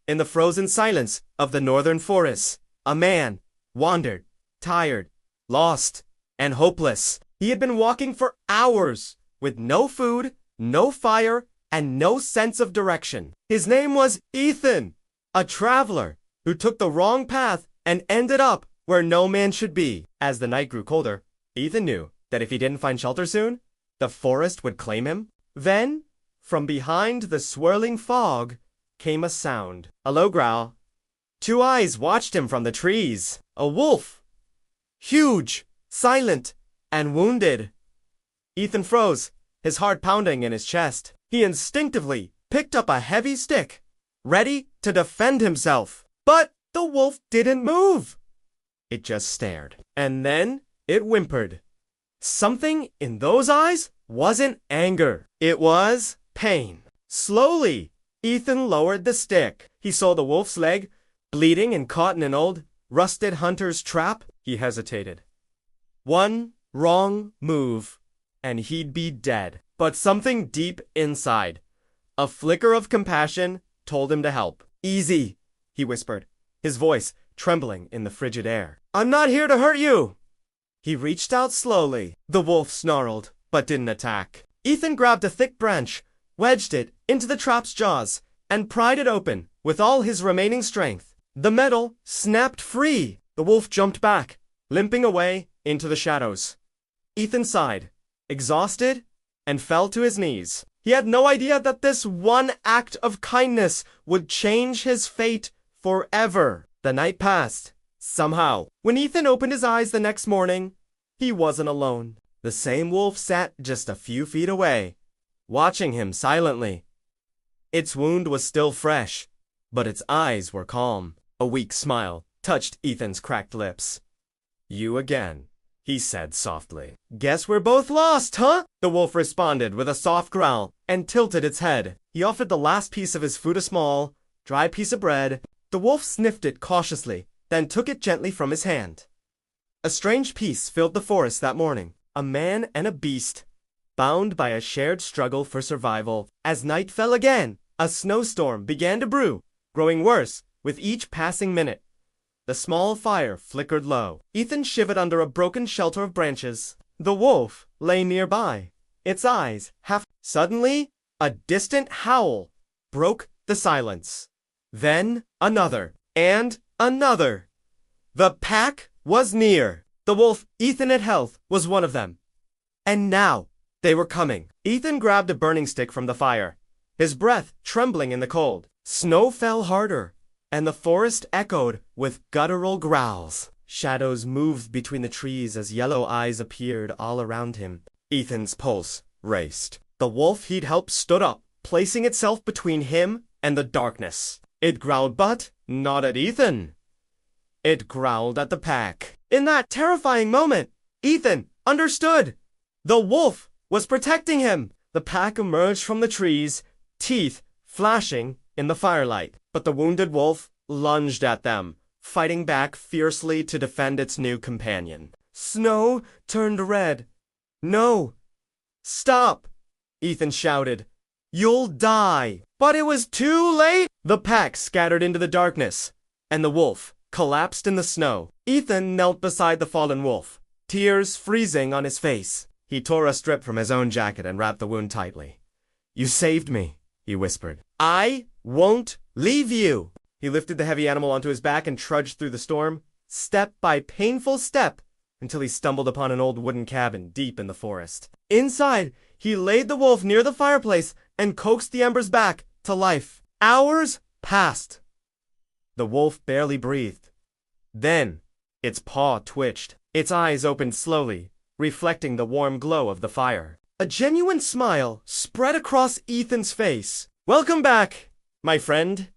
In the frozen silence of the northern forests, a man wandered, tired, lost, and hopeless. He had been walking for hours, with no food, no fire, and no sense of direction. His name was Ethan, a traveler who took the wrong path and ended up where no man should be. As the night grew colder, Ethan knew that if he didn't find shelter soon, the forest would claim him. Then, from behind the swirling fog, came a sound. A low growl. Two eyes watched him from the trees. A wolf. Huge, silent, and wounded. Ethan froze, his heart pounding in his chest. He instinctively picked up a heavy stick, ready to defend himself. But the wolf didn't move. It just stared. And then it whimpered. Something in those eyes wasn't anger. It was pain. Slowly, Ethan lowered the stick. He saw the wolf's leg, bleeding and caught in an old, rusted hunter's trap. He hesitated. One wrong move, and he'd be dead. But something deep inside, a flicker of compassion, told him to help. Easy, he whispered, his voice trembling in the frigid air. I'm not here to hurt you. He reached out slowly. The wolf snarled, but didn't attack. Ethan grabbed a thick branch, wedged it into the trap's jaws, and pried it open with all his remaining strength. The metal snapped free. The wolf jumped back, limping away into the shadows. Ethan sighed, exhausted, and fell to his knees. He had no idea that this one act of kindness would change his fate forever. The night passed, somehow. When Ethan opened his eyes the next morning, he wasn't alone. The same wolf sat just a few feet away, watching him silently. Its wound was still fresh, but its eyes were calm. A weak smile touched Ethan's cracked lips. You again, he said softly. Guess we're both lost, huh? The wolf responded with a soft growl and tilted its head. He offered the last piece of his food, a small, dry piece of bread. The wolf sniffed it cautiously, then took it gently from his hand. A strange peace filled the forest that morning. A man and a beast, bound by a shared struggle for survival. As night fell again, a snowstorm began to brew, growing worse with each passing minute. The small fire flickered low. Ethan shivered under a broken shelter of branches. The wolf lay nearby, its eyes half. Suddenly, a distant howl broke the silence. Then another, and another. The pack was near. The wolf Ethan had held was one of them. And now they were coming. Ethan grabbed a burning stick from the fire, his breath trembling in the cold. Snow fell harder, and the forest echoed with guttural growls. Shadows moved between the trees as yellow eyes appeared all around him. Ethan's pulse raced. The wolf he'd helped stood up, placing itself between him and the darkness. It growled, but not at Ethan. It growled at the pack. In that terrifying moment, Ethan understood. The wolf was protecting him. The pack emerged from the trees, teeth flashing in the firelight. But the wounded wolf lunged at them, fighting back fiercely to defend its new companion. Snow turned red. No! Stop! Ethan shouted. You'll die! But it was too late! The pack scattered into the darkness, and the wolf collapsed in the snow. Ethan knelt beside the fallen wolf, tears freezing on his face. He tore a strip from his own jacket and wrapped the wound tightly. You saved me, he whispered. I won't leave you. He lifted the heavy animal onto his back and trudged through the storm, step by painful step, until he stumbled upon an old wooden cabin deep in the forest. Inside, he laid the wolf near the fireplace and coaxed the embers back to life. Hours passed. The wolf barely breathed. Then, its paw twitched. Its eyes opened slowly, reflecting the warm glow of the fire. A genuine smile spread across Ethan's face. Welcome back, my friend,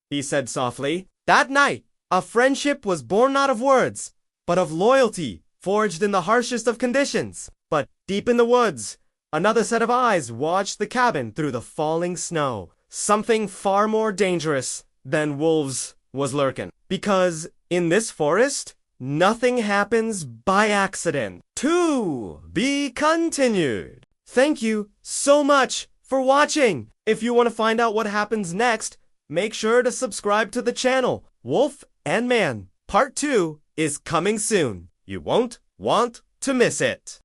he said softly. That night, a friendship was born not of words, but of loyalty, forged in the harshest of conditions. But deep in the woods, another set of eyes watched the cabin through the falling snow. Something far more dangerous than wolves was lurking. Because in this forest, nothing happens by accident. To be continued. Thank you so much for watching. If you want to find out what happens next, make sure to subscribe to the channel. Wolf and Man Part 2 is coming soon. You won't want to miss it.